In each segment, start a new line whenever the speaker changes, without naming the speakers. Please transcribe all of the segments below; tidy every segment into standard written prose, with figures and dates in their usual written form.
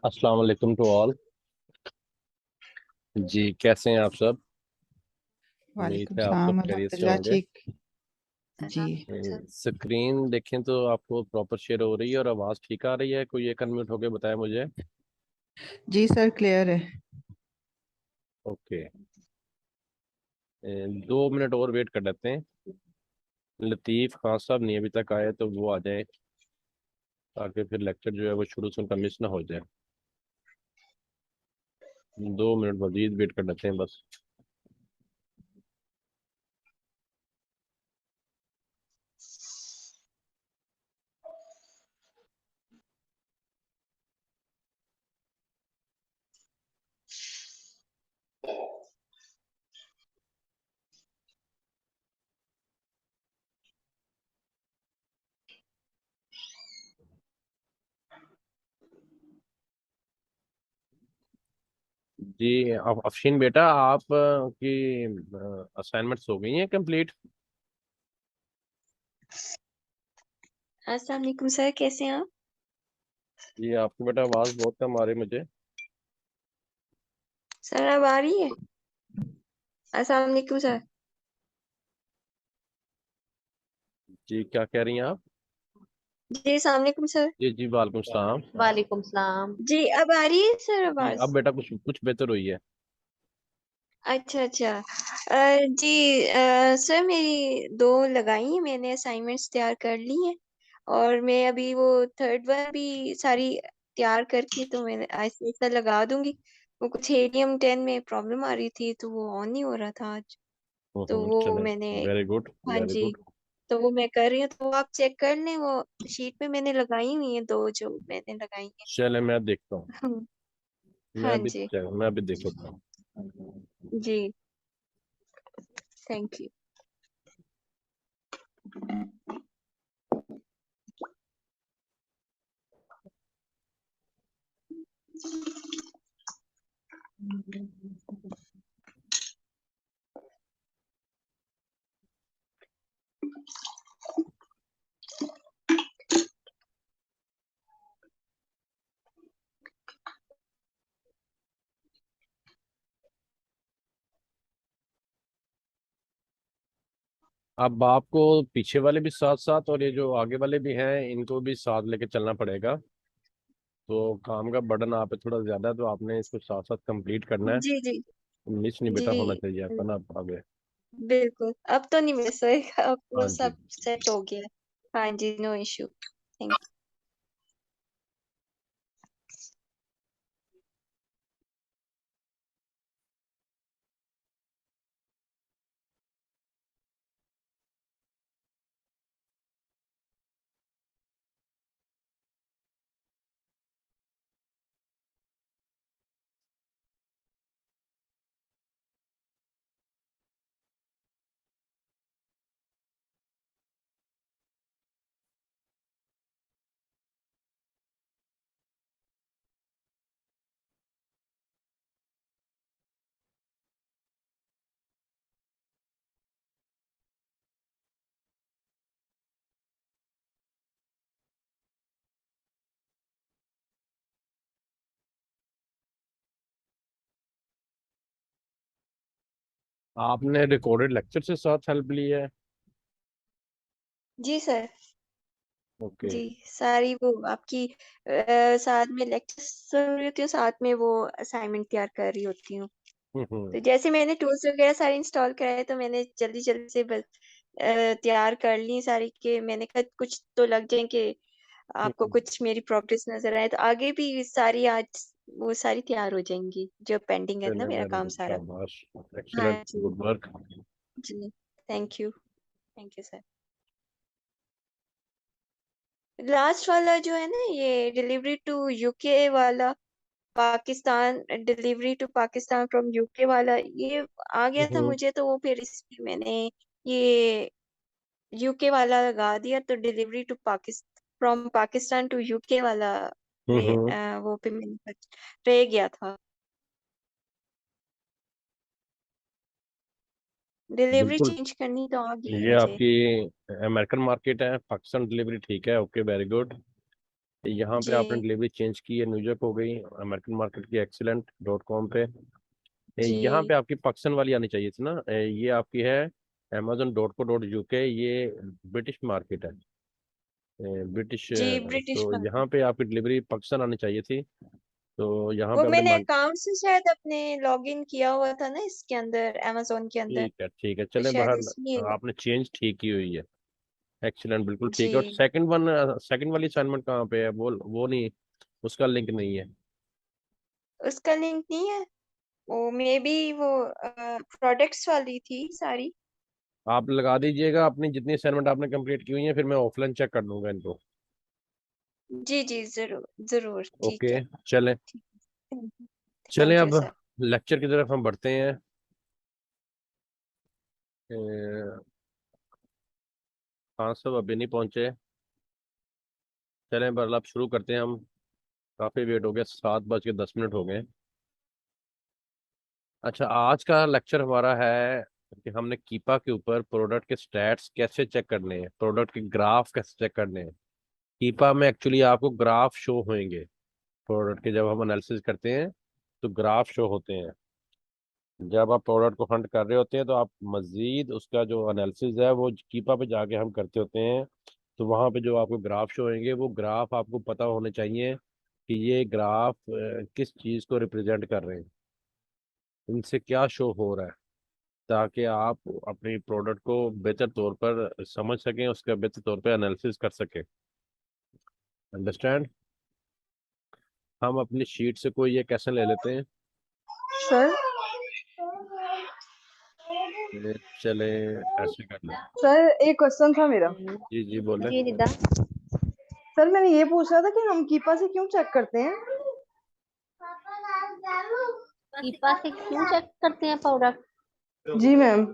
अस्सलाम वालेकुम to all. जी, कैसे हैं आप सब? उम्मीद
वालेकुम
है आप सब
सलाम
खैरियत से
अल्हम्दुलिल्लाह
होंगे।
ठीक। जी
स्क्रीन देखें तो आपको प्रॉपर शेयर हो रही है और आवाज़ ठीक आ रही है? कोई एक अनम्यूट होके बताए मुझे।
जी सर क्लियर है।
ओके। 2 मिनट और वेट कर लेते हैं। लतीफ़ खान साहब नहीं अभी तक आए तो वो आ जाए, ताकि फिर लेक्चर जो है वो शुरू से उनका मिस ना हो जाए। 2 मिनट मजीद वेट कर लेते हैं बस। जी, अफशीन बेटा, आप की असाइनमेंट्स हो गई हैं कंप्लीट?
अस्सलाम वालेकुम सर, कैसे हैं आप?
जी, आपकी बेटा आवाज़ बहुत कम आ रही मुझे।
सर अब आ रही है? अस्सलाम वालेकुम सर।
जी, क्या कह रही हैं आप?
जी अस्सलाम वालेकुम सर।
जी जी, वालेकुम सलाम।
वालेकुम सलाम।
जी अब आ रही है सर
जी,
आवाज?
अब बेटा कुछ कुछ बेहतर हुई है।
अच्छा अच्छा। जी सर मेरी दो लगाई हैं, मैंने असाइनमेंट्स तैयार कर ली हैं और मैं अभी वो थर्ड वन भी सारी तैयार करके तो मैंने ऐसे ऐसा लगा दूंगी। वो कुछ हीलियम 10 में प्रॉब्लम आ रही थी तो वो ऑन नहीं हो रहा था आज। तो वो
चले।
मैंने,
वेरी गुड।
हाँ
वेरी
जी,
गुड।
तो वो मैं कर रही हूँ तो वो आप चेक कर लें। वो शीट में मैंने लगाई हुई है, दो जो मैंने लगाई
चले, मैं देखता हूँ।
हैं। हाँ जी।
मैं भी देख लेता हूँ।
जी थैंक यू।
अब आपको पीछे वाले भी साथ साथ और ये जो आगे वाले भी हैं इनको भी साथ लेके चलना पड़ेगा। तो काम का बर्डन आप पे थोड़ा ज्यादा है, तो आपने इसको साथ साथ कंप्लीट करना है।
जी जी
मिस नहीं बेटा
जी
होना चाहिए आपका ना आगे।
बिल्कुल, अब तो नहीं मिस होएगा, अब तो
हाँ जी।
सब सेट हो गया है। हाँ जी, नो इशू, थैंक
आपने रिकॉर्डेड लेक्चर से साथ हेल्प ली है?
जी सर।
ओके।
जी सारी वो आपकी साथ में लेक्चर सुन रही होती हूँ, साथ में वो असाइनमेंट तैयार कर रही होती हूँ।
हम्म।
तो जैसे मैंने टूल्स वगैरह सारे इंस्टॉल कराए तो मैंने जल्दी जल्दी से बस तैयार कर ली सारी, के मैंने कहा कुछ तो लग जाए कि आपको कुछ मेरी प्रोग्रेस नजर आए, तो आगे भी सारी आज वो सारी तैयार हो जाएंगी जो पेंडिंग है ना
चले,
मेरा
वेरी
काम
गुड,
सारा।
शाबाश।
हाँ
एक्सीलेंट,
जी
गुड वर्क।
जी थैंक यू सर। लास्ट वाला जो है ना, ये डिलीवरी टू यूके वाला, Pakistan, delivery to Pakistan from UK वाला, ये आ गया था
हम्म।
मुझे तो वो फिर इसलिए मैंने ये यूके वाला लगा दिया, तो delivery to Pakistan from Pakistan to UK वाला में
हम्म।
वो पे मैंने रह गया था। डिलीवरी
बिल्कुल।
चेंज करनी तो आ गई
ये
मुझे।
आपकी अमेरिकन मार्केट है, पाकिस्तान डिलीवरी ठीक है। Okay, very good. यहाँ पे आपने
जी
डिलीवरी चेंज की है, न्यूयॉर्क हो गई, अमेरिकन मार्केट की excellent.com पे। यहाँ पे
जी
आपकी पाकिस्तान वाली आनी चाहिए थी ना, ये आपकी है amazon.co.uk, ये ब्रिटिश मार्केट है, ब्रिटिश।
जी ब्रिटिश
तो
मार्केट।
यहाँ पे आपकी डिलीवरी पाकिस्तान आनी चाहिए थी, तो यहाँ
वो
पे अपने
मैंने अकाउंट से शायद अपने लॉग इन किया हुआ था ना इसके अंदर, अमेजोन के अंदर,
ठीक है, ठीक है,
तो
चले
शायद इसलिए।
बाहर, आपने चेंज ठीक की हुई है। एक्सीलेंट, बिल्कुल ठीक है। और
जी
सेकंड वाली असाइनमेंट कहाँ पे है? वो नहीं, उसका लिंक नहीं है।
उसका लिंक नहीं है। वो मे बी वो प्रोडक्ट्स वाली थी सारी।
आप लगा दीजिएगा अपनी जितनी असाइनमेंट आपने कंप्लीट की हुई है, फिर मैं ऑफलाइन चेक कर लूंगा इनको।
जी जी जरूर जरूर, ठीक
ओके,
है।
चलें। चलें
थैंक यू
अब
सर।
लेक्चर की तरफ हम बढ़ते हैं। अ, हाँ, सब अभी नहीं पहुंचे। चलें बरल अब शुरू करते हैं हम। काफ़ी वेट हो गया, 7:10 हो गए। अच्छा, आज का लेक्चर हमारा है कि हमने कीपा के ऊपर प्रोडक्ट के स्टैट्स कैसे चेक करने हैं, प्रोडक्ट के ग्राफ कैसे चेक करने हैं। कीपा में एक्चुअली आपको ग्राफ शो होंगे, प्रोडक्ट के जब हम एनालिसिस करते हैं तो ग्राफ शो होते हैं। जब आप प्रोडक्ट को हंट कर रहे होते हैं तो आप मजीद उसका जो एनालिसिस है वो कीपा पे जाके हम करते होते हैं। तो वहाँ पे जो आपको ग्राफ शो होंगे, वो ग्राफ आपको पता होने चाहिए कि ये ग्राफ किस चीज़ को रिप्रेजेंट कर रहे हैं, इनसे क्या शो हो रहा है, ताकि आप अपनी प्रोडक्ट को बेहतर तौर पर समझ सकें, उसका बेहतर तौर पर एनालिसिस कर सकें। अंडरस्टैंड? हम अपनी शीट से कोई एक क्वेश्चन ले लेते हैं।
सर
चले, ऐसे कर लें।
सर एक क्वेश्चन था मेरा।
जी जी, बोले।
जी रिदा,
सर मैंने ये पूछा था कि हम कीपा से क्यों चेक करते हैं।
कीपा से क्यों चेक करते हैं प्रोडक्ट?
जी मैम,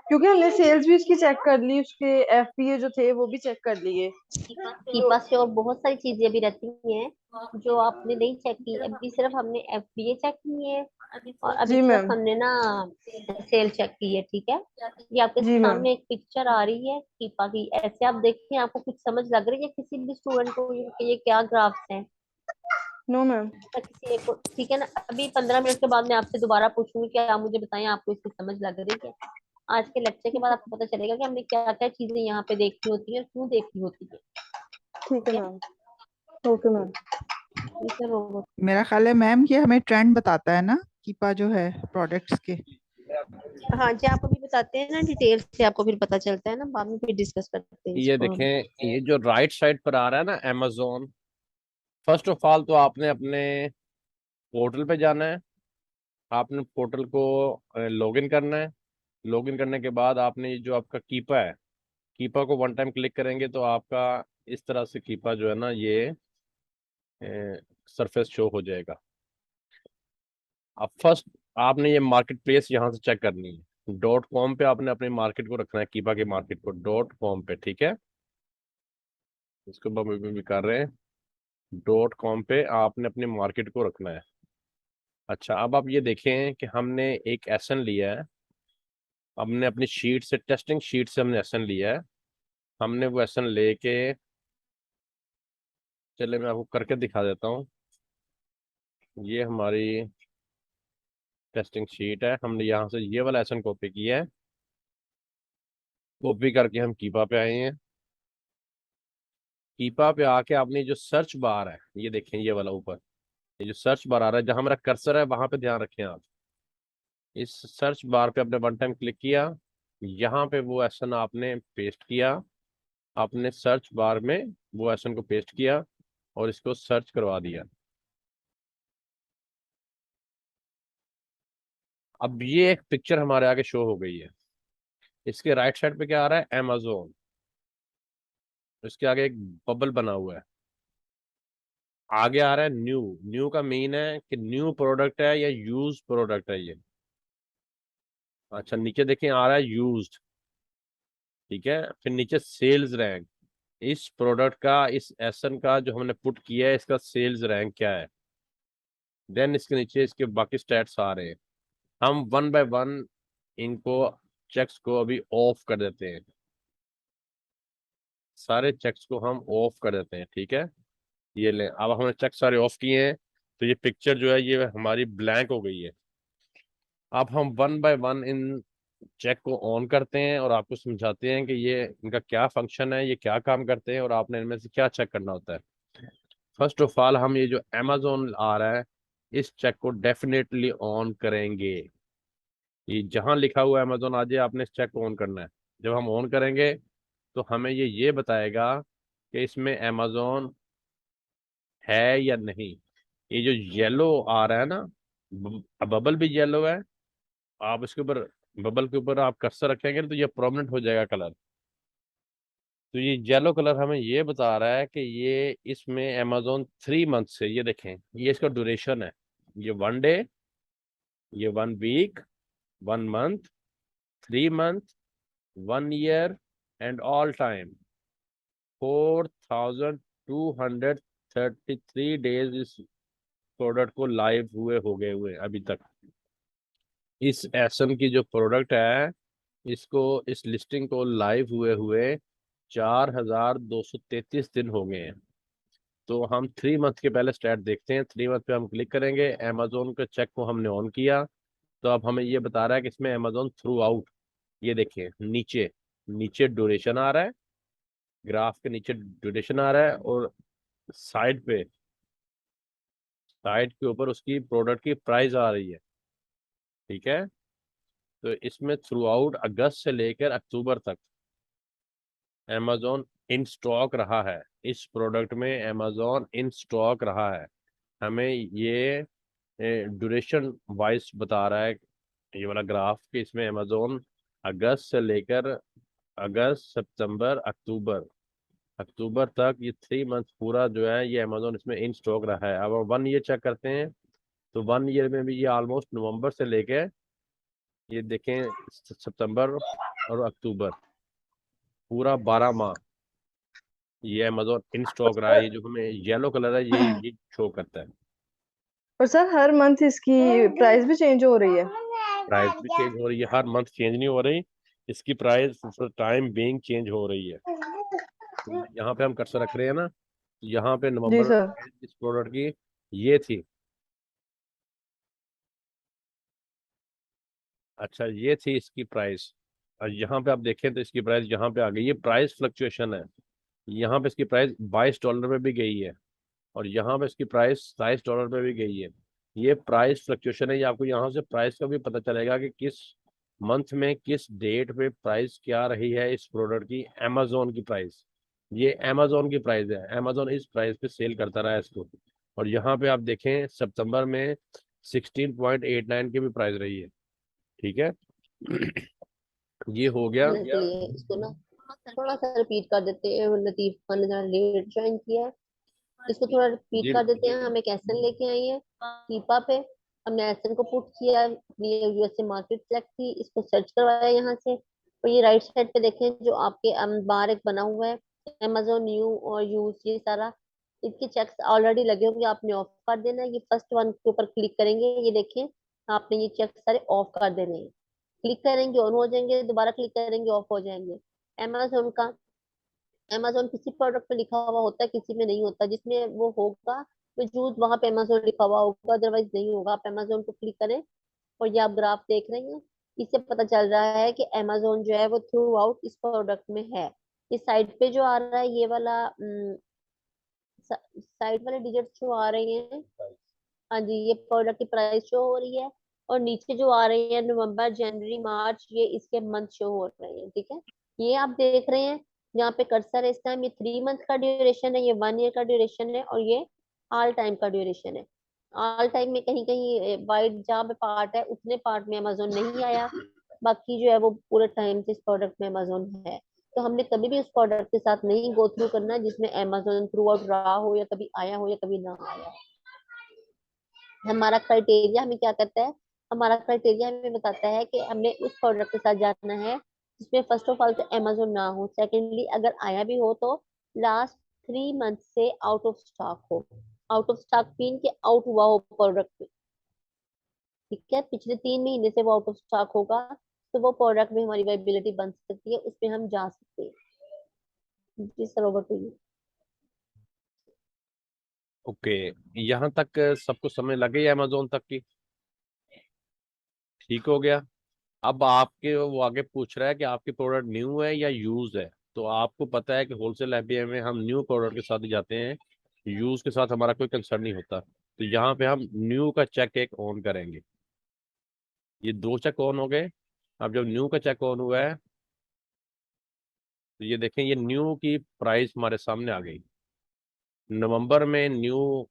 क्योंकि हमने सेल्स भी उसकी चेक कर ली, उसके एफपीए जो थे वो भी चेक कर लिए। तो
कीपा से और बहुत सारी चीजें भी रहती हैं जो आपने नहीं चेक की। अभी सिर्फ हमने एफबीए चेक की है और अभी
जी
सिर्फ
मैम।
हमने ना सेल चेक की है। ठीक है, ये आपके
जी मैम।
सामने एक पिक्चर आ रही है कीपा की, ऐसे आप देखिए, आपको कुछ समझ लग रही है किसी भी स्टूडेंट को ये क्या ग्राफ्स हैं?
No ma'am.
या किसी एक को? ठीक है ना, अभी 15 मिनट के बाद मैं आपसे दोबारा पूछूंगी कि आप मुझे बताएं आपको इसकी समझ लग रही है। आज के लेक्चर के बाद आपको पता चलेगा कि हमने क्या क्या चीजें यहाँ पे देखनी होती है और क्यों देखनी होती है।
ठीक है
ठीक है,
मैम। Okay ma'am.
ठीक है रोबोट।
मेरा ख्याल है मैम ये हमें ट्रेंड बताता है ना, कीपा जो है प्रोडक्ट्स के।
हाँ जी, आपको भी बताते हैं ना डिटेल से, आपको फिर पता चलता है ना, बाद में फिर डिस्कस करते हैं
ये
इसको
देखें,
हम।
ये जो राइट साइड पर आ रहा है ना अमेजोन, फर्स्ट ऑफ ऑल तो आपने अपने पोर्टल पे जाना है। आपने पोर्टल को लॉगिन करना है। लॉगिन करने के बाद आपने ये जो आपका कीपा है, कीपा को वन टाइम क्लिक करेंगे तो आपका इस तरह से कीपा जो है ना, ये सरफेस शो हो जाएगा। अब फर्स्ट आपने ये मार्केट प्लेस यहाँ से चेक करनी है। .com पे आपने अपने मार्केट को रखना है, कीपा के मार्केट को .com पे, ठीक है। इसको भी कर रहे हैं। .com पे आपने अपने मार्केट को रखना है। अच्छा, अब आप ये देखें कि हमने एक एसन लिया है। हमने अपनी शीट से, टेस्टिंग शीट से हमने एसन लिया है। हमने वो एसन लेके, चले मैं आपको करके दिखा देता हूँ। ये हमारी टेस्टिंग शीट है, हमने यहाँ से ये वाला एसन कॉपी किया है। कॉपी करके हम कीपा पे आए हैं। कीपा पे आके आपने जो सर्च बार है, ये देखें, ये वाला ऊपर, ये जो सर्च बार आ रहा है, जहां मेरा कर्सर है वहां पे ध्यान रखें आप। इस सर्च बार पे आपने वन टाइम क्लिक किया, यहाँ पे वो एसन आपने पेस्ट किया। आपने सर्च बार में वो एसन को पेस्ट किया और इसको सर्च करवा दिया। अब ये एक पिक्चर हमारे आगे शो हो गई है। इसके राइट साइड पे क्या आ रहा है? Amazon। इसके आगे एक बबल बना हुआ है। आगे आ रहा है न्यू। न्यू का मीन है कि न्यू प्रोडक्ट है या यूज प्रोडक्ट है ये। अच्छा, नीचे देखें आ रहा है यूज्ड, ठीक है। फिर नीचे सेल्स रैंक, इस प्रोडक्ट का, इस एसन का जो हमने पुट किया है, इसका सेल्स रैंक क्या है। देन इसके नीचे इसके बाकी स्टैट्स आ रहे हैं। हम वन बाय वन इनको, चेक्स को अभी ऑफ कर देते हैं। सारे चेक्स को हम ऑफ कर देते हैं, ठीक है। ये लें, अब हमने चेक सारे ऑफ किए हैं, तो ये पिक्चर जो है ये हमारी ब्लैंक हो गई है। अब हम वन बाय वन इन चेक को ऑन करते हैं और आपको समझाते हैं कि ये इनका क्या फंक्शन है, ये क्या काम करते हैं और आपने इनमें से क्या चेक करना होता है। फर्स्ट ऑफ ऑल हम ये जो अमेजोन आ रहा है इस चेक को डेफिनेटली ऑन करेंगे। ये जहां लिखा हुआ है अमेजोन, आज आपने इस चेक को ऑन करना है। जब हम ऑन करेंगे तो हमें ये बताएगा कि इसमें अमेजोन है या नहीं। ये जो येलो आ रहा है ना, बबल भी येलो है, आप इसके ऊपर, बबल के ऊपर आप कर्सर रखेंगे तो ये प्रोमिनेंट हो जाएगा कलर। तो ये येलो कलर हमें ये बता रहा है कि ये इसमें अमेजोन 3 मंथ से, ये देखें ये इसका ड्यूरेशन है, ये 1 डे, ये 1 week, 1 month, 3 month, 1 year and all time 4233 days इस प्रोडक्ट को लाइव हुए अभी तक। इस एसन की जो प्रोडक्ट है इसको, इस लिस्टिंग को लाइव हुए 4233 दिन हो गए हैं। तो हम 3 मंथ के पहले स्टैट देखते हैं। 3 मंथ पे हम क्लिक करेंगे, अमेजोन के चेक को हमने ऑन किया, तो अब हमें ये बता रहा है कि इसमें अमेजोन थ्रू आउट, ये देखिए नीचे नीचे ड्यूरेशन आ रहा है, ग्राफ के नीचे ड्यूरेशन आ रहा है, और साइड के ऊपर उसकी प्रोडक्ट की प्राइस आ रही है। ठीक है, तो इसमें थ्रू आउट अगस्त से लेकर अक्टूबर तक अमेजोन इन स्टॉक रहा है। इस प्रोडक्ट में अमेजोन इन स्टॉक रहा है। हमें ये ड्यूरेशन वाइज बता रहा है ये वाला ग्राफ कि इसमें अमेजोन अगस्त से लेकर अगस्त, सितंबर, अक्टूबर, अक्टूबर तक ये 3 मंथ पूरा जो है ये अमेजोन इसमें इन स्टॉक रहा है। अब हम 1 ईयर चेक करते हैं, तो 1 ईयर में भी ये ऑलमोस्ट नवंबर से लेके ये देखें सितंबर और अक्टूबर, पूरा 12 माह ये अमेजोन इन स्टॉक रहा है। ये जो हमें येलो कलर है ये शो करता है।
और सर हर मंथ इसकी प्राइस भी चेंज हो रही है?
प्राइस भी चेंज हो रही है, हर मंथ चेंज नहीं हो रही, इसकी प्राइस टाइम बीइंग चेंज हो रही है। तो यहाँ पे हम कर्सर रख रहे हैं ना, यहाँ पे
जी
नवंबर
सर।
में इस प्रोडक्ट की ये थी, अच्छा ये थी इसकी प्राइस। और यहाँ पे आप देखें तो इसकी प्राइस यहाँ पे आ गई, ये प्राइस फ्लक्चुएशन है। यहाँ पे इसकी प्राइस $22 पे भी गई है, और यहाँ पे इसकी प्राइस $27 पे भी गई है। ये प्राइस फ्लक्चुएशन है, ये आपको यहाँ से प्राइस का भी पता चलेगा कि किस मंथ में किस डेट पे प्राइस क्या रही है इस प्रोडक्ट की। अमेजोन की प्राइस, ये अमेजोन की प्राइस है, अमेजोन इस प्राइस पे सेल करता रहा है इसको। और यहाँ पे आप देखें सितंबर में 16.89 की भी प्राइस रही है। ठीक है, ये हो गया।
समझने के लिए इसको ना थोड़ा सा रिपीट कर देते हैं। लतीफ खान ने जरा लेट ज्वाइन किया है, इसको थोड़ा रिपीट
जी
कर देते हैं। हम एक एसन लेके आई है कीपा पे, हमने एसन को पुट किया, ये यूएसए मार्केट सेलेक्ट की, इसको सर्च करवाया यहाँ से। और ये राइट साइड पे देखें जो आपके बाहर एक बना हुआ है अमेजोन न्यू और यूज, ये सारा इसके चेक्स ऑलरेडी लगे होंगे, आपने ऑफ कर देना है। ये फर्स्ट वन के ऊपर क्लिक करेंगे, ये देखें आपने ये चेक सारे ऑफ कर देने हैं। क्लिक करेंगे ऑन हो जाएंगे, दोबारा क्लिक करेंगे ऑफ हो जाएंगे। अमेजोन का, अमेजोन किसी प्रोडक्ट पे लिखा हुआ होता है, किसी में नहीं होता। जिसमें वो होगा वजूद वहां पे अमेजोन लिखा हुआ होगा, अदरवाइज नहीं होगा। आप अमेजोन को क्लिक करें और ये आप ग्राफ देख रहे हैं, इससे पता चल रहा है कि अमेजोन जो है वो थ्रू आउट इस प्रोडक्ट में है। इस साइड पे जो आ रहा है ये वाला साइड वाले डिजिट जो आ रहे हैं, हाँ जी, ये प्रोडक्ट की प्राइस शो हो रही है। और नीचे जो आ रही है नवंबर, जनवरी, मार्च, ये इसके मंथ शो हो रहे हैं। ठीक है, ये आप देख रहे हैं यहाँ पे कर्सर है इस टाइम, ये 3 मंथ का ड्यूरेशन है, ये 1 ईयर का ड्यूरेशन है, और ये ऑल टाइम का ड्यूरेशन है। ऑल टाइम में कहीं कहीं वाइट जहाँ पे पार्ट है उतने पार्ट में अमेजोन नहीं आया, बाकी जो है वो पूरे टाइम से इस प्रोडक्ट में अमेजोन है। तो हमने कभी भी उस प्रोडक्ट के साथ नहीं गो थ्रू करना जिसमें अमेजोन थ्रू आउट रहा हो, या कभी आया हो या कभी ना आया हो। हमारा क्राइटेरिया हमें क्या कहता है, हमारा क्राइटेरिया हमें बताता है कि हमने उस प्रोडक्ट के साथ जाना है जिसमें फर्स्ट ऑफ ऑल तो अमेजोन ना हो, सेकेंडली अगर आया भी हो तो लास्ट 3 मंथ से आउट ऑफ स्टॉक हो। आउट ऑफ स्टॉक मीन के आउट हुआ हो प्रोडक्ट। ठीक है, पिछले 3 महीने से वो आउट ऑफ स्टॉक होगा, तो वो प्रोडक्ट में हमारी वाइबिलिटी बन सकती है, उसमें हम जा सकते हैं। जी sir, over to you.
Okay, यहाँ तक सबको समझ लग गई अमेजोन तक की? ठीक हो गया। अब आपके वो आगे पूछ रहा है कि आपकी प्रोडक्ट न्यू है या यूज है। तो आपको पता है कि होलसेल एफबीआई में हम न्यू प्रोडक्ट के साथ ही जाते हैं, यूज के साथ हमारा कोई कंसर्न नहीं होता। तो यहाँ पे हम न्यू का चेक एक ऑन करेंगे। ये दो चेक ऑन हो गए। अब जब न्यू का चेक ऑन हुआ है तो ये देखें, ये न्यू की प्राइस हमारे सामने आ गई। नवंबर में न्यू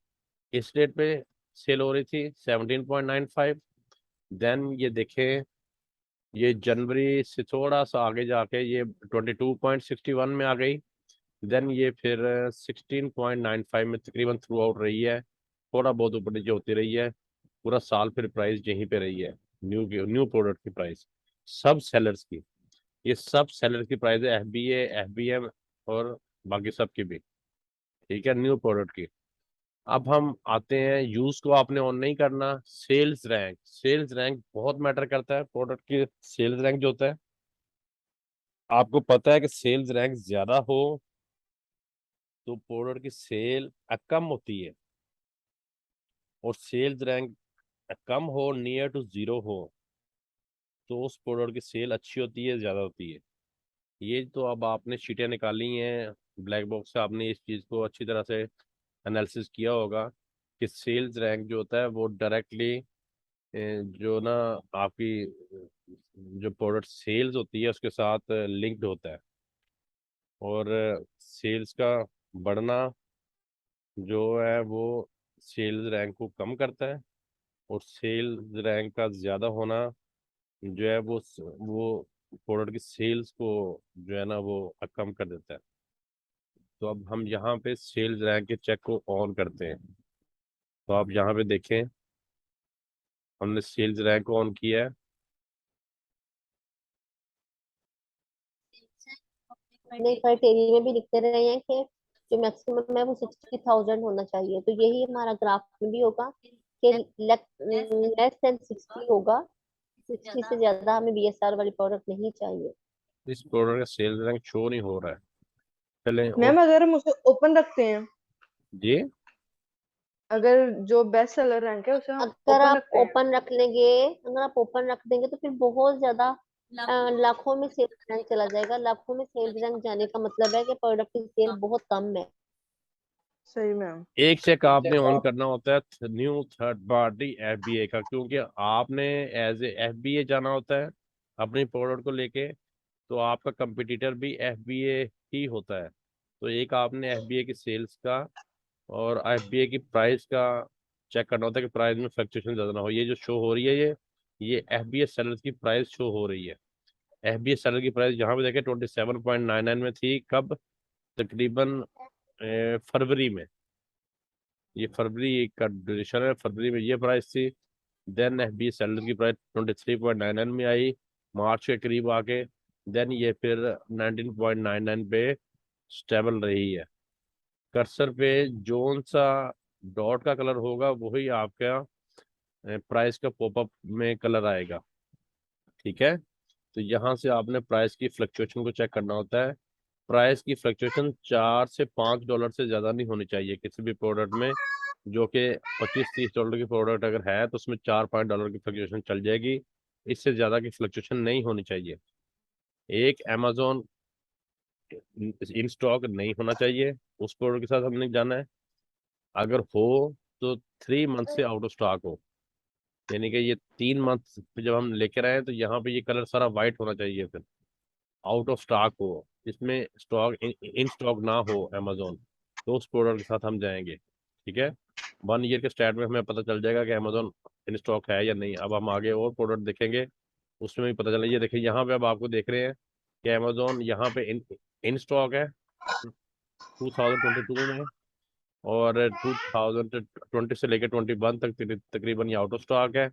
इस रेट पे सेल हो रही थी 17.95। देन ये देखें, ये जनवरी से थोड़ा सा आगे जाके ये 22.61 में आ गई। देन ये फिर 16.95 में तकरीबन थ्रू आउट रही है, थोड़ा बहुत ऊपर नीचे होती रही है। पूरा साल फिर प्राइस यहीं पे रही है। न्यू प्रोडक्ट की प्राइस, सब सेलर्स की, ये सब सेलर की प्राइस है, एफबीए, एफबीएम और बाकी सब की भी। ठीक है, न्यू प्रोडक्ट की। अब हम आते हैं, यूज को आपने ऑन नहीं करना। सेल्स रैंक, सेल्स रैंक बहुत मैटर करता है प्रोडक्ट की। सेल्स रैंक जो होता है, आपको पता है कि सेल्स रैंक ज्यादा हो तो प्रोडक्ट की सेल कम होती है, और सेल्स रैंक कम हो, नियर टू जीरो हो, तो उस प्रोडक्ट की सेल अच्छी होती है, ज्यादा होती है। ये तो अब आपने शीटें निकाली हैं ब्लैक बॉक्स से, आपने इस चीज को अच्छी तरह से एनालिसिस किया होगा कि सेल्स रैंक जो होता है वो डायरेक्टली जो ना आपकी जो प्रोडक्ट सेल्स होती है उसके साथ लिंक्ड होता है। और सेल्स का बढ़ना जो है वो सेल्स रैंक को कम करता है, और सेल्स रैंक का ज़्यादा होना जो है वो प्रोडक्ट की सेल्स को जो है ना वो कम कर देता है। तो अब हम यहाँ पे सेल्स रैंक के चेक को ऑन करते हैं। तो आप यहाँ पे देखें, हमने सेल्स रैंक को ऑन किया है।
अपने क्राइटेरिया में भी लिखते रहे हैं कि जो मैक्सिमम है वो 60,000 होना चाहिए, तो यही हमारा ग्राफ में भी होगा कि लेस देन 60 होगा। 60 से ज्यादा हमें बीएसआर वाली प्रोडक्ट नहीं चाहिए।
इस प्रोडक्ट का सेल्स रैंक शो नहीं हो रहा है। चलें और
मैम अगर हम उसे ओपन रखते हैं,
जी,
अगर जो बेस्ट सेलर रैंक है उसे हम
अगर
ओपन
आप
रखते हैं।
ओपन रख लेंगे, अगर आप ओपन रख देंगे तो फिर बहुत ज्यादा लाखों में सेल्स रैंक चला जाएगा। लाखों में सेल्स रैंक जाने का मतलब है कि प्रोडक्ट की सेल बहुत कम है।
सही मैम।
एक चेक आपने ऑन करना होता है न्यू थर्ड पार्टी एफबीए का, क्योंकि आपने एज ए एफबीए जाना होता है अपनी प्रोडक्ट को लेके। तो आपका कंपटीटर भी एफबीए ही होता है। तो एक आपने एफबीए की सेल्स का और एफबीए की प्राइस का चेक करना होता है कि प्राइस में फ्लक्चुएशन ज़्यादा ना हो। ये जो शो हो रही है, ये एफबीए सेलर की प्राइस शो हो रही है। एफबीए सेलर की प्राइस यहाँ पे देखें 27.99 में थी, कब? तकरीबन फरवरी में। ये फरवरी का ड्यूरेशन है, फरवरी में ये प्राइस थी। देन एफबीए सेलर की प्राइस 23.99 में आई मार्च के करीब आके। देन ये फिर 19.99 पे स्टेबल रही है। कर्सर पे जोन सा डॉट का कलर होगा वही आपका प्राइस का पॉपअप में कलर आएगा। ठीक है, तो यहाँ से आपने प्राइस की फ्लक्चुएशन को चेक करना होता है। प्राइस की फ्लक्चुएशन $4 से $5 से ज़्यादा नहीं होनी चाहिए किसी भी प्रोडक्ट में। जो कि $25-30 की प्रोडक्ट अगर है तो उसमें $4-5 की फ्लक्चुएशन चल जाएगी, इससे ज़्यादा की फ्लक्चुएशन नहीं होनी चाहिए। एक अमेजोन इन स्टॉक नहीं होना चाहिए, उस प्रोडक्ट के साथ हमने जाना है। अगर हो तो 3 मंथ से आउट ऑफ स्टॉक हो, यानी कि ये 3 मंथ पे जब हम लेकर आए तो यहाँ पे ये कलर सारा वाइट होना चाहिए, फिर आउट ऑफ स्टॉक हो, इसमें स्टॉक इन स्टॉक ना हो अमेजोन, तो उस प्रोडक्ट के साथ हम जाएंगे। ठीक है, 1 ईयर के स्टैट में हमें पता चल जाएगा कि अमेजोन इन स्टॉक है या नहीं। अब हम आगे और प्रोडक्ट देखेंगे, उसमें भी पता चला। ये देखिए यहाँ पे अब आपको देख रहे हैं कि अमेजोन यहाँ पे इन स्टॉक है 2022 में, और 2020 से लेके 21 तक तकरीबन ये आउट ऑफ स्टॉक है।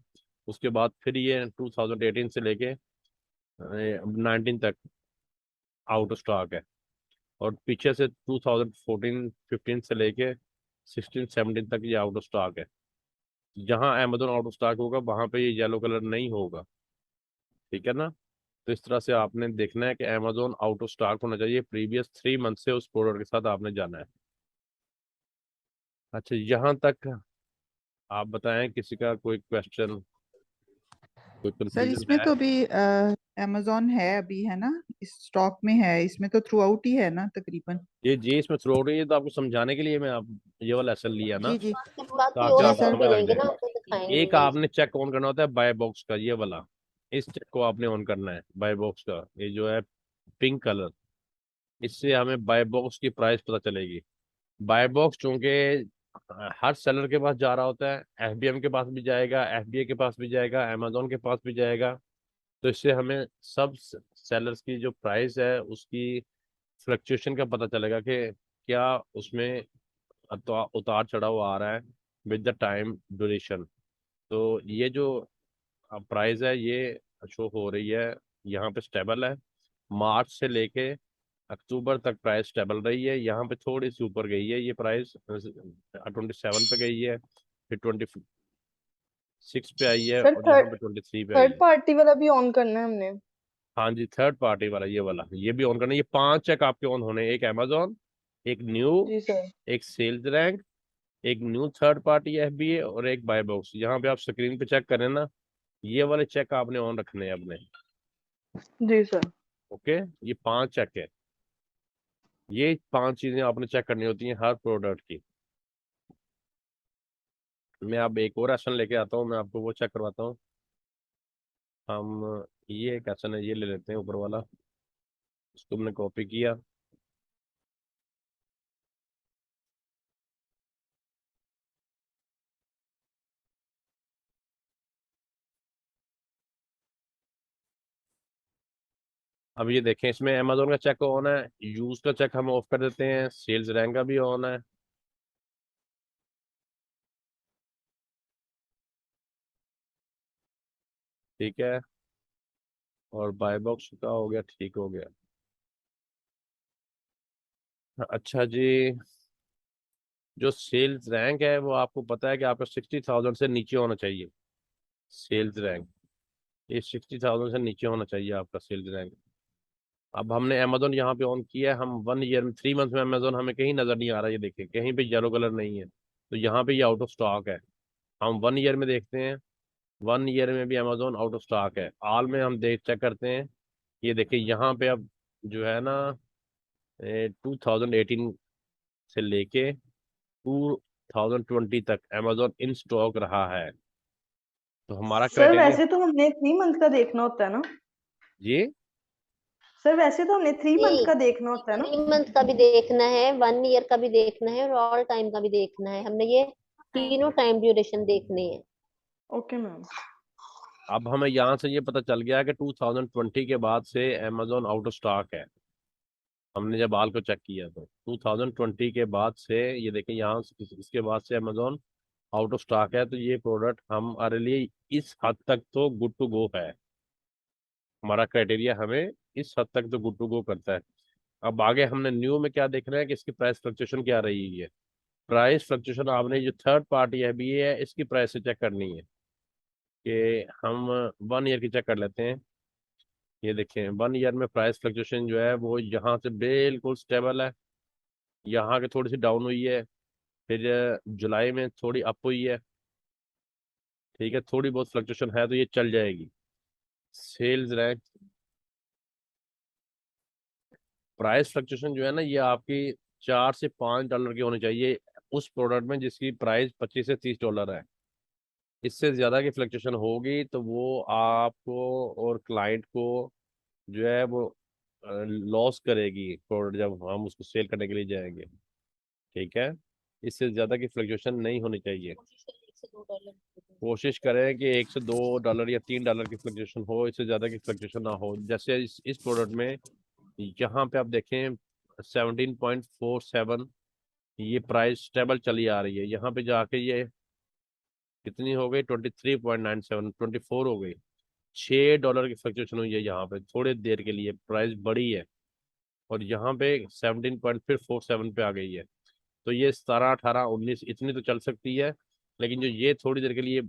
उसके बाद फिर ये 2018 से लेके 19 तक आउट ऑफ स्टॉक है। और पीछे से 2014-15 से लेके 16-17 तक ये आउट ऑफ स्टॉक है। जहाँ अमेजोन आउट ऑफ स्टॉक होगा वहां पे ये येलो कलर नहीं होगा। ठीक है ना? तो इस तरह से आपने देखना है कि अमेजोन आउट ऑफ स्टॉक होना चाहिए, प्रीवियस 3 मंथ से उस प्रोडक्ट के साथ आपने जाना है। अच्छा, यहाँ तक आप बताएं, किसी का कोई क्वेश्चन, कोई
सर
कंफ्यूजन
इसमें
है?
तो अभी amazon है, अभी है ना, इस स्टॉक में है, इसमें तो थ्रू आउट ही है ना तकरीबन।
ये जी इसमें थ्रू आउट, ये तो आपको समझाने के लिए मैं आप ये वाला लेसन लिया ना,
जी जी
उसके बाद कोई
ताकि
और
जी
आपको
सर।
अकाउंट
समझ लग
खोलेंगे
जाए।
ना, आपको दिखाएंगे
एक
यही।
आपने चेक ऑन करना होता है बाय बॉक्स का, ये वाला, इस चेक को आपने ऑन करना है, बाय बॉक्स का, ये जो है पिंक कलर, इससे हमें बाय बॉक्स की प्राइस पता चलेगी। बाय बॉक्स चूंकि हर सेलर के पास जा रहा होता है, एफबीएम के पास भी जाएगा, एफबीए के पास भी जाएगा, अमेजोन के पास भी जाएगा, तो इससे हमें सब सेलर्स की जो प्राइस है उसकी फ्लक्चुएशन का पता चलेगा कि क्या उसमें उतार चढ़ाव आ रहा है विद द टाइम ड्यूरेशन। तो ये जो प्राइस है ये शो हो रही है यहाँ पे स्टेबल है, मार्च से लेके अक्टूबर तक प्राइस स्टेबल रही है, यहाँ पे थोड़ी सी ऊपर गई है ये प्राइस, 27 पे गई है, फिर 26 पे आई है,
सर
और यहाँ
थर्ड
पे 23 पे आई
थर्ड
है।
पार्टी वाला भी ऑन करना है हमने?
हाँ जी, थर्ड पार्टी वाला ये वाला, ये भी ऑन करना है। ये 5 चेक आपके ऑन होने हैं, एक अमेजोन, एक न्यू,
जी सर।
एक सेल्स रैंक, एक न्यू थर्ड पार्टी एफबीए, और एक बाय बॉक्स। यहाँ पे आप स्क्रीन पे चेक करें ना, ये वाले चेक आपने ऑन रखने हैं अपने।
जी सर।
ओके, ये 5 चेक है, ये 5 चीजें आपने चेक करनी होती हैं हर प्रोडक्ट की। मैं अब एक और एसन लेके आता हूँ, मैं आपको वो चेक करवाता हूँ। हम ये एक एसन है, ये ले लेते हैं ऊपर वाला, इसको हमने कॉपी किया। अब ये देखें, इसमें अमेजोन का चेक ऑन है, यूज का चेक हम ऑफ कर देते हैं, सेल्स रैंक का भी ऑन है। ठीक है, और बाय बॉक्स का हो गया, ठीक हो गया। अच्छा जी, जो सेल्स रैंक है वो आपको पता है कि आपका 60,000 से नीचे होना चाहिए, सेल्स रैंक, ये 60,000 से नीचे होना चाहिए आपका सेल्स रैंक। अब हमने अमेजोन यहाँ पे ऑन किया है, हम 1 ईयर में 3 मंथ में अमेजोन हमें कहीं नजर नहीं आ रहा, ये देखिए कहीं पे येलो कलर नहीं है, तो यहाँ पे ये आउट ऑफ स्टॉक है। हम 1 ईयर में देखते हैं, 1 ईयर में भी अमेजोन आउट ऑफ स्टॉक है। ऑल में हम देख चेक करते हैं, ये देखिए यहाँ पे अब जो है ना 2018 से लेके 2020 तक अमेजोन इन स्टॉक रहा है, तो हमारा
सर
क्राइटेरिया।
वैसे तो हमने 3 मंथ का देखना होता है ना?
जी,
सर वैसे तो हमने 3 मंथ
नहीं,
का देखना होता है ना?
3 मंथ का भी देखना है, 1 ईयर का भी देखना है, और ऑल टाइम का भी देखना है। हमने ये तीनों टाइम ड्यूरेशन देखनी है।
Okay ma'am.
अब हमें यहाँ से ये पता चल गया कि 2020 के बाद से अमेजोन आउट ऑफ स्टॉक है। हमने जब हाल को चेक किया तो 2020 के बाद से, ये देखें यहाँ से, इसके बाद से अमेजोन आउट ऑफ स्टॉक है, तो ये प्रोडक्ट हमारे लिए इस हद तक तो गुड टू गो है। हमारा क्राइटेरिया हमें इस हद तक तो गुड टू गो करता है। अब आगे हमने न्यू में क्या देखना है कि इसकी प्राइस फ्लक्चुएशन क्या रही है। प्राइस फ्लक्चुएशन आपने जो थर्ड पार्टी है भी है, इसकी प्राइस से चेक करनी है, कि हम 1 ईयर की चेक कर लेते हैं। ये देखें 1 ईयर में प्राइस फ्लक्चुएशन जो है वो यहाँ से बिल्कुल स्टेबल है, यहाँ के थोड़ी सी डाउन हुई है, फिर जुलाई में थोड़ी अप हुई है। ठीक है, थोड़ी बहुत फ्लक्चुएशन है तो ये चल जाएगी। सेल्स रैंक प्राइस फ्लक्चुएशन जो है ना, ये आपकी $4 से $5 की होनी चाहिए उस प्रोडक्ट में जिसकी प्राइस $25 से $30 है। इससे ज्यादा की फ्लक्चुएशन होगी तो वो आपको और क्लाइंट को जो है वो लॉस करेगी प्रोडक्ट, जब हम उसको सेल करने के लिए जाएंगे। ठीक है, इससे ज्यादा की फ्लक्चुएशन नहीं होनी चाहिए। कोशिश करें कि $1 से $2 या $3 की फ्लक्चुएशन हो, इससे ज्यादा की फ्लक्चुएशन ना हो। जैसे इस प्रोडक्ट में यहाँ पे आप देखें 17.47, ये प्राइस स्टेबल चली आ रही है, यहाँ पे जाके ये कितनी हो गई, 23.97, 24 हो गई, $6 की फ्लक्चुएशन हुई है यहाँ पे थोड़ी देर के लिए, प्राइस बढ़ी है, और यहाँ पे 17.47 पे आ गई है। तो ये 17, 18, 19 इतनी तो चल सकती है, लेकिन जो ये थोड़ी देर के लिए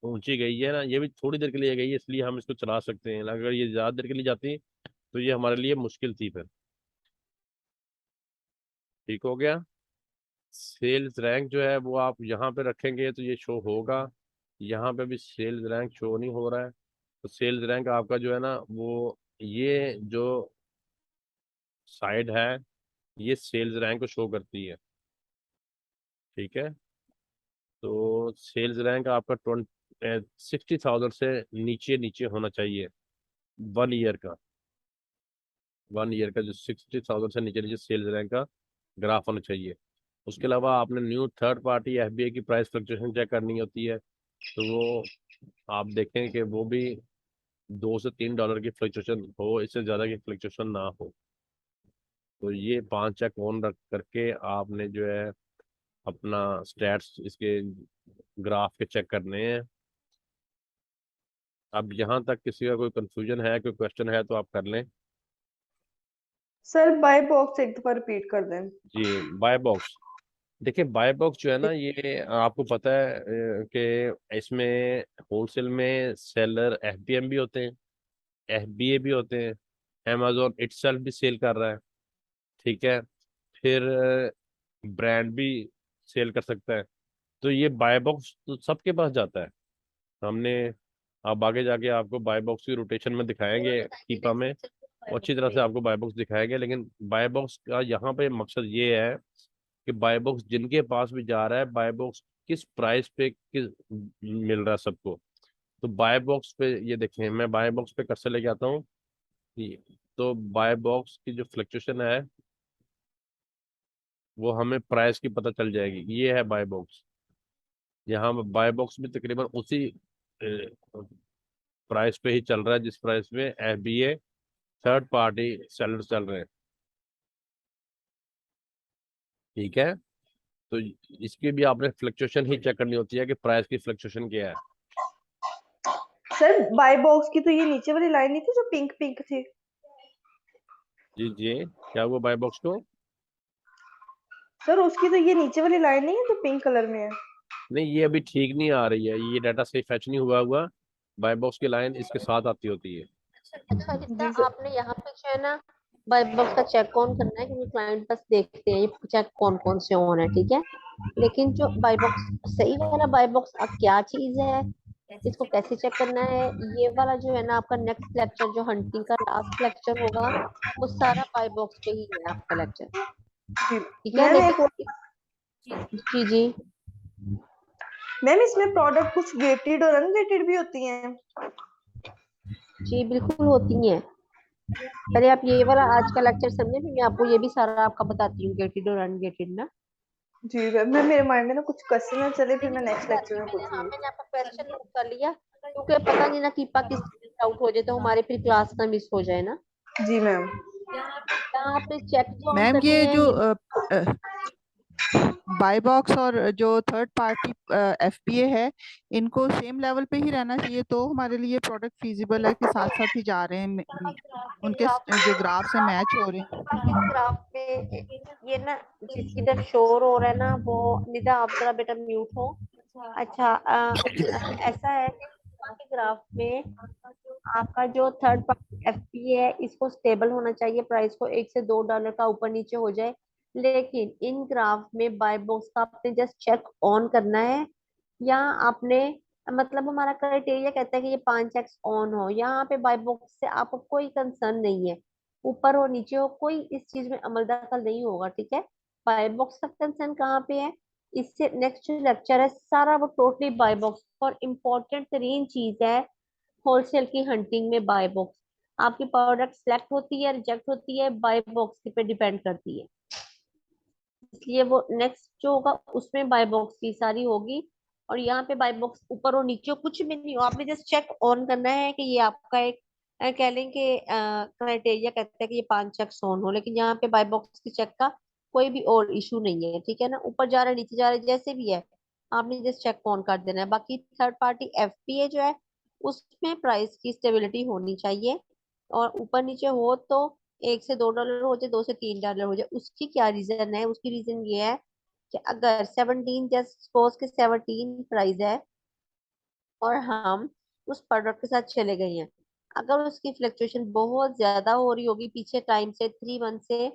ऊंची गई है ना, ये भी थोड़ी देर के लिए गई है, इसलिए हम इसको चला सकते हैं। अगर ये ज्यादा देर के लिए जाती तो ये हमारे लिए मुश्किल थी फिर। ठीक हो गया। सेल्स रैंक जो है वो आप यहाँ पे रखेंगे तो ये शो होगा। यहाँ पे भी सेल्स रैंक शो नहीं हो रहा है, तो सेल्स रैंक आपका जो है ना वो ये जो साइड है ये सेल्स रैंक को शो करती है। ठीक है, तो सेल्स रैंक आपका 60,000 से नीचे नीचे होना चाहिए। 1 ईयर का, 1 ईयर का जो 60,000 से नीचे नीचे सेल्स रैंक का ग्राफ होना चाहिए। उसके अलावा आपने न्यू थर्ड पार्टी एफबीआई की प्राइस फ्लक्चुएशन चेक करनी होती है, तो वो आप देखें कि वो भी $2 से $3 की फ्लक्चुएशन हो, इससे ज़्यादा की फ्लक्चुएशन ना हो। तो ये 5 चेक ऑन रख करके आपने जो है अपना स्टैट्स इसके ग्राफ के चेक करने हैं। अब यहाँ तक किसी का कोई कंफ्यूजन है, कोई क्वेश्चन है तो आप कर लें।
सर बाय बॉक्स एक दफा रिपीट कर दें।
जी, बाय बॉक्स। देखिए बाय बॉक्स जो है ना ये आपको पता है कि इसमें होलसेल में सेलर एफबीएम भी होते हैं, एफबीए भी होते हैं, अमेजोन इटसेल्फ भी सेल कर रहा है। ठीक है, फिर ब्रांड भी सेल कर सकता है। तो ये बाय बॉक्स तो सबके पास जाता है। हमने अब आगे जाके आपको बाय बॉक्स की रोटेशन में दिखाएंगे कीपा में, और अच्छी तरह से आपको बाय बॉक्स दिखाएंगे। लेकिन बाय बॉक्स का यहाँ पे मकसद ये है कि बाय बॉक्स जिनके पास भी जा रहा है, बाय बॉक्स किस प्राइस पे किस मिल रहा है सबको। तो बाय बॉक्स पे ये देखें, मैं बाय बॉक्स पे कर्सर लेके आता हूँ। तो बाय बॉक्स की जो फ्लक्चुएशन है वो हमें प्राइस की पता चल जाएगी। ये है बाय बॉक्स। यहाँ बाय बॉक्स भी तकरीबन उसी प्राइस पे ही चल रहा है जिस प्राइस में एफबीए थर्ड पार्टी सेलर चल रहे हैं। ठीक है, तो इसकी भी आपने फ्लक्चुएशन ही चेक करनी होती है कि प्राइस की फ्लक्चुएशन क्या है।
सर बाय बॉक्स की तो ये नीचे वाली लाइन नहीं थी जो पिंक पिंक थी?
जी जी, क्या हुआ बाय बॉक्स को?
सर उसकी तो ये नीचे वाली लाइन नहीं है जो पिंक कलर में है?
नहीं, ये अभी ठीक नहीं आ रही है, ये डाटा सही फैच नहीं हुआ। बाय बॉक्स की लाइन इसके साथ आती होती है।
अच्छा रिश्ता,
जी सर।
आपने यहाँ पे जो है ना बाय बॉक्स का चेक कौन करना है, क्योंकि क्लाइंट बस देखते हैं ये चेक कौन कौन से ऑन है, ठीक है। लेकिन जो बाय बॉक्स सही वाला बाय बॉक्स अब क्या चीज है, इसको कैसे चेक करना है, ये वाला जो है ना आपका नेक्स्ट लेक्चर जो हंटिंग का लास्ट लेक्चर होगा वो सारा बाय बॉक्स पे ही है आपका लेक्चर,
जी
ठीक है।
मैम एक और,
लेकिन जी जी
मैम इसमें प्रोडक्ट कुछ गेटेड और अनगेटेड भी होती हैं?
जी बिल्कुल होती हैं। पहले आप ये वाला आज का लेक्चर समझे, फिर मैं आपको ये भी सारा आपका बताती हूँ गेटेड और अनगेटेड ना।
जी मैम मेरे माइंड में ना कुछ क्वेश्चन ना चले, फिर मैं नेक्स्ट लेक्चर में पूछूंगी।
मैंने आपका क्वेश्चन नोट कर लिया, क्योंकि पता नहीं ना कीपा किस आउट हो जाए तो हमारे फिर क्लास ना मिस हो जाए ना।
जी मैम।
यहाँ आपने चेक जो ऑन
मैम
करनी
ये
है
जो
ये
बाय बॉक्स और जो थर्ड पार्टी एफपीए है, इनको सेम लेवल पे ही रहना चाहिए तो हमारे लिए प्रोडक्ट फिजिबल है कि साथ साथ ही जा रहे हैं, उनके जो ग्राफ से मैच हो रहे हैं।
ग्राफ में ये ना जिसकी तरफ शोर हो रहा है ना वो, निदा आप जरा बेटा म्यूट हो। अच्छा ऐसा है कि ग्राफ में आपका जो थर्ड पार्टी एफपी है इसको स्टेबल होना चाहिए, प्राइस को $1 से $2 का ऊपर नीचे हो जाए। लेकिन इन ग्राफ में बाय बॉक्स का आपने जस्ट चेक ऑन करना है, या आपने मतलब हमारा क्राइटेरिया कहता है कि ये 5x ऑन हो। यहाँ पे बाय बॉक्स से आपको कोई कंसर्न नहीं है, ऊपर हो नीचे हो कोई इस चीज में अमल दखल नहीं होगा, ठीक है। बाय बॉक्स का कंसर्न कहाँ पे है, इससे नेक्स्ट जो लेक्चर है सारा वो टोटली बाय बॉक्स, और इम्पोर्टेंट तरीन चीज है होलसेल की हंटिंग में बाय बॉक्स। आपकी प्रोडक्ट सेलेक्ट होती है रिजेक्ट होती है बाय बॉक्स पे डिपेंड करती है, इसलिए वो नेक्स्ट जो होगा उसमें बाय बॉक्स की सारी होगी। और यहाँ पे बाय बॉक्स ऊपर और नीचे कुछ भी नहीं हो, आपने जस्ट चेक ऑन करना है कि ये आपका एक कह लें कि क्राइटेरिया कहता है कि ये 5 चेक ऑन हो, लेकिन यहाँ पे बाय बॉक्स की चेक का कोई भी और इशू नहीं है, ठीक है ना। ऊपर जा रहा है नीचे जा रहा है जैसे भी है, आपने जस्ट चेक ऑन कर देना है। बाकी थर्ड पार्टी एफपीए जो है उसमें प्राइस की स्टेबिलिटी होनी चाहिए, और ऊपर नीचे हो तो $1 से $2 हो जाए, $2 से $3 हो जाए। उसकी क्या रीजन है, उसकी रीजन ये है कि अगर 17 जस्ट सपोज के 17 प्राइस है और हम उस प्रोडक्ट के साथ चले गए हैं, अगर उसकी फ्लक्चुएशन बहुत ज्यादा हो रही होगी पीछे टाइम से 3 मंथ से,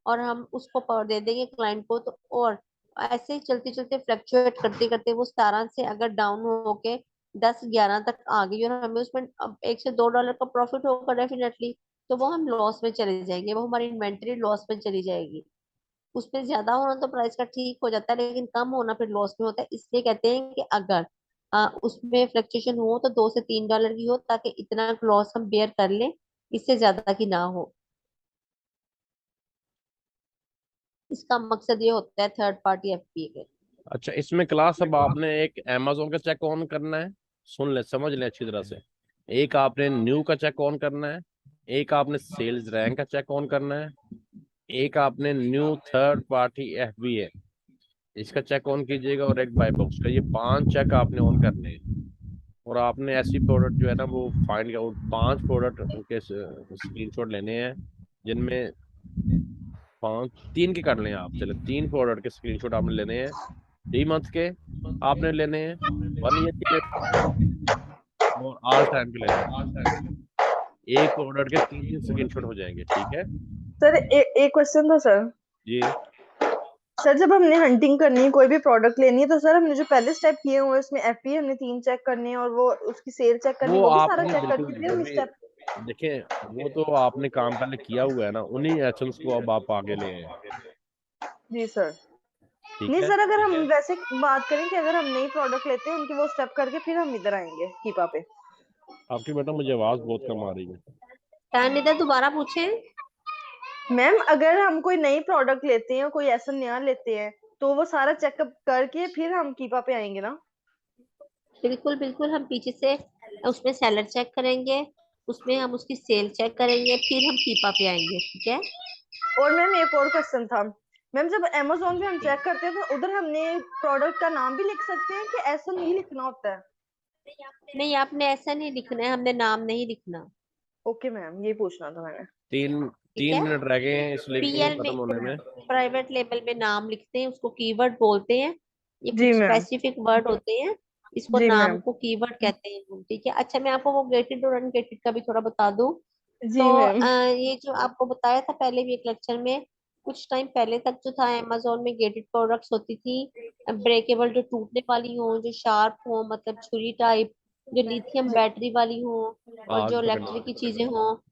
और हम उसको दे देंगे क्लाइंट को, तो और ऐसे ही चलते चलते फ्लक्चुएट करते करते वो 17 से अगर डाउन होके 10-11 तक आ गई और हमें उसमें अब $1 से $2 का प्रॉफिट होगा डेफिनेटली, तो वो हम लॉस में चले जाएंगे, वो हमारी इन्वेंटरी लॉस में चली जाएगी। उसमें ज्यादा होना तो प्राइस का ठीक हो जाता है, लेकिन कम होना फिर लॉस में होता है। इसलिए कहते हैं कि अगर उसमें फ्लक्चुएशन हो तो $2 से $3 की हो, ताकि इतना लॉस हम बेयर कर लें, इससे ज्यादा की ना हो। इसका मकसद ये होता है थर्ड पार्टी एफपीए के।
अच्छा, इसमें क्लास अब आपने एक अमेजोन का चेक ऑन करना है, सुन ले समझ ले अच्छी तरह से। एक आपने न्यू का चेक ऑन करना है, एक आपने सेल्स रैंक का चेक ऑन करना है, एक आपने न्यू थर्ड पार्टी एफबीए इसका चेक ऑन कीजिएगा, और एक बाय बॉक्स का। ये 5 चेक आपने ऑन करने हैं। और आपने ऐसी प्रोडक्ट जो है ना वो फाइंड कर, 5 प्रोडक्ट उनके स्क्रीनशॉट लेने हैं, जिनमें 3 के कर लें आप, चले 3 प्रोडक्ट के स्क्रीनशॉट आपने लेने हैं। 3 मंथ के आपने लेने हैं, 1 ईयर के लेने हैं, और ऑल टाइम के लेने हैं। एक प्रोडक्ट के 3 स्क्रीनशॉट हो जाएंगे, ठीक है
सर एक क्वेश्चन था सर।
जी।
सर जब हमने हंटिंग करनी है, कोई भी प्रोडक्ट लेनी है, तो सर हमने जो पहले स्टेप किए हुए हैं उसमें एफपी हमने 3 चेक करने हैं और वो उसकी सेल चेक करनी है,
वो
वो भी सारा
आपने
चेक
बिल्कुल,
करके फिर
वो
हम
भी
स्टेप।
देखें, वो तो आपने काम पहले किया हुआ है ना, उन्हीं एक्शंस को अब आप आगे ले आए,
जी सर।
ठीक
नहीं
है।
सर, अगर हम वैसे बात करें कि अगर हम नई प्रोडक्ट लेते हैं उनकी वो स्टेप करके फिर हम इधर आएंगे कीपा पे।
आपकी बेटा मुझे आवाज बहुत कम आ रही है।
निदा दोबारा पूछे।
मैम अगर हम कोई नई प्रोडक्ट लेते हैं, कोई ऐसा नया लेते हैं, तो वो सारा चेकअप करके फिर हम कीपा पे आएंगे ना?
बिल्कुल बिल्कुल, हम पीछे से उसमें सेलर चेक करेंगे, उसमें हम उसकी सेल चेक करेंगे, फिर हम कीपा पे आएंगे, ठीक है।
और मैम एक और क्वेश्चन था। मैम जब अमेजोन पे हम चेक करते हैं तो उधर हमने प्रोडक्ट का नाम भी लिख सकते हैं कि ऐसा नहीं लिखना होता है?
नहीं, आपने ऐसा नहीं लिखना है, हमने नाम नहीं लिखना,
ओके मैम, ये पूछना था मैंने।
तीन
ठीक
3 मिनट
है।
रह गए हैं इस लिंक को
पीएल
खत्म
में,
होने में।
प्राइवेट लेबल में नाम लिखते हैं, उसको कीवर्ड बोलते हैं। ये
जी
कुछ
मैम।
स्पेसिफिक वर्ड होते हैं, इसको
जी
नाम
मैम।
को कीवर्ड कहते हैं हम, ठीक है। अच्छा, मैं आपको वो गेटेड और अनगेटेड का भी थोड़ा बता दूं।
जी
तो
मैम।
ये जो आपको बताया था पहले भी एक लेक्चर में, कुछ टाइम पहले तक जो था अमेजोन में गेटेड प्रोडक्ट्स होती थी, ब्रेकेबल, जो टूटने वाली हो, जो शार्प हो, मतलब छुरी टाइप, जो लिथियम
जी
बैटरी वाली हो, और
आग
जो
पकड़ने
इलेक्ट्रिक की
वाली।
चीजें हो,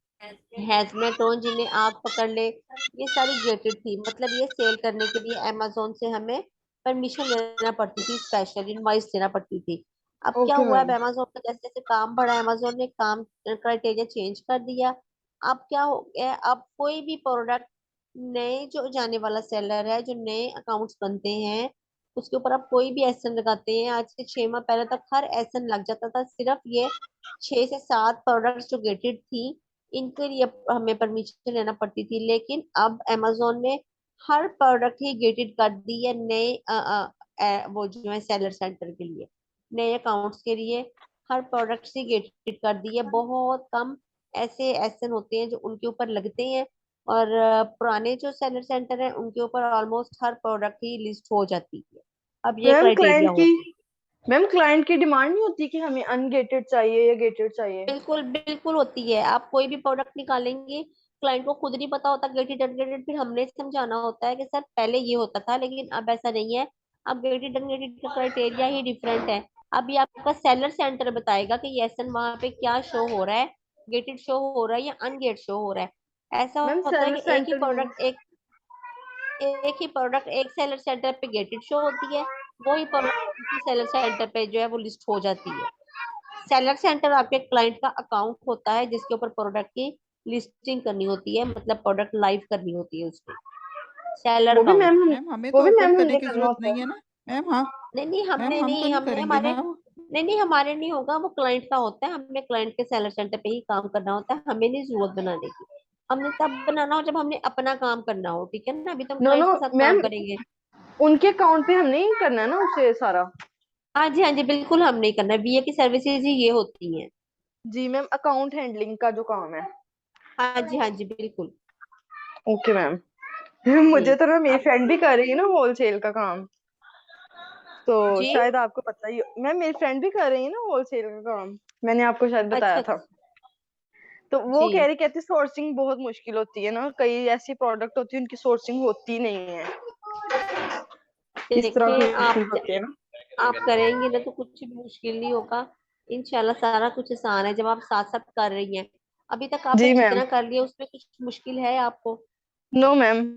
हैजमेट हो, जिन्हें आग पकड़ ले, ये सारी गेटेड थी। मतलब ये सेल करने के लिए अमेजोन से हमें परमिशन लेना पड़ती थी, स्पेशल इनवॉइस देना पड़ती थी। अब क्या
ओके
हुआ है,
मैम।
अमेजोन का जैसे जैसे काम बढ़ा, अमेजोन ने काम क्राइटेरिया चेंज कर दिया। अब क्या हो गया, अब कोई भी प्रोडक्ट, नए जो जाने वाला सेलर है, जो नए अकाउंट्स बनते हैं, उसके ऊपर आप कोई भी एसन लगाते हैं। आज से 6 माह पहले तक हर एसन लग जाता था, सिर्फ ये 6 से 7 प्रोडक्ट्स जो गेटेड थी, इनके लिए हमें परमिशन लेना पड़ती थी। लेकिन अब अमेजोन ने हर प्रोडक्ट ही गेटेड कर दी है, नए वो जो है सेलर सेंटर के लिए, नए अकाउंट्स के लिए हर प्रोडक्ट ही गेटेड कर दी है। बहुत कम ऐसे एसन होते हैं जो उनके ऊपर लगते हैं, और पुराने जो सेलर सेंटर है उनके ऊपर ऑलमोस्ट हर प्रोडक्ट ही लिस्ट हो जाती है। अब ये
मैम
क्राइटेरिया हो,
मैम क्लाइंट की डिमांड नहीं होती कि हमें अनगेटेड चाहिए या गेटेड चाहिए?
बिल्कुल बिल्कुल होती है। आप कोई भी प्रोडक्ट निकालेंगे, क्लाइंट को खुद नहीं पता होता गेटेड अनगेटेड, फिर हमने समझाना होता है कि सर पहले ये होता था लेकिन अब ऐसा नहीं है, अब गेटेड अनगेटेड का क्राइटेरिया ही डिफरेंट है। अभी आपका सेलर सेंटर बताएगा कि यस वहां पे क्या शो हो रहा है, गेटेड शो हो रहा है या अनगेट शो हो रहा है। ऐसा
मैम
होता है
सेलर
कि
सेंटर में।
एक ही प्रोडक्ट एक सेलर सेंटर पे गेटेड शो होती है, वही प्रोडक्ट दूसरे सेलर सेंटर पे जो है वो लिस्ट हो जाती है। सेलर सेंटर आपके क्लाइंट का अकाउंट होता है, जिसके ऊपर प्रोडक्ट की लिस्टिंग करनी होती है, मतलब प्रोडक्ट लाइव करनी होती है उसमें, सेलर
वो भी
अकाउंट।
मैम
मैम हमें
वो
तो
भी
ओपन
मैम
करने
हमने
की
करना
जरूरत
होता
नहीं
है?
है ना मैम? हाँ
नहीं नहीं, हमने
मैम, हम तो
नहीं,
नहीं
हमने
करेंगे
हमारे,
ना वो।
नहीं नहीं, हमारे नहीं होगा, वो क्लाइंट का होता है। हमने क्लाइंट के सेलर सेंटर पे ही काम करना होता है, हमें नहीं जरूरत बनाने की। हमने तब बनाना हो जब हमने अपना काम करना हो, ठीक है ना। अभी तो हम
नो नो
क्लाइंट के साथ काम
मैम,
करेंगे।
उनके अकाउंट पे हमने ही करना है ना उसे सारा?
हाँ जी बिल्कुल, हम नहीं करना, बीए की सर्विसेज ही ये होती हैं।
जी मैम, अकाउंट हैंडलिंग का जो काम है।
हाँ जी बिल्कुल।
Okay ma'am.
जी
मुझे तो ना मेरी
अब
फ्रेंड भी कर रही है ना होलसेल का काम, तो
जी,
शायद आपको पता ही मैम, मेरी फ्रेंड भी कर रही है ना होलसेल का काम, मैंने आपको शायद बताया
अच्छा
था। तो वो कह
जी,
रही, कहती सोर्सिंग बहुत मुश्किल होती है ना, कई ऐसी प्रोडक्ट होती है उनकी सोर्सिंग होती नहीं है। इस तरह
देखें
की
आप
issues होते हैं ना।
आप करेंगे ना तो कुछ भी मुश्किल नहीं होगा। इंशाल्लाह सारा कुछ आसान है जब आप साथ साथ कर रही हैं। अभी तक आपने
जी मैम।
जितना कर लिया उसमें कुछ मुश्किल है आपको?
No ma'am.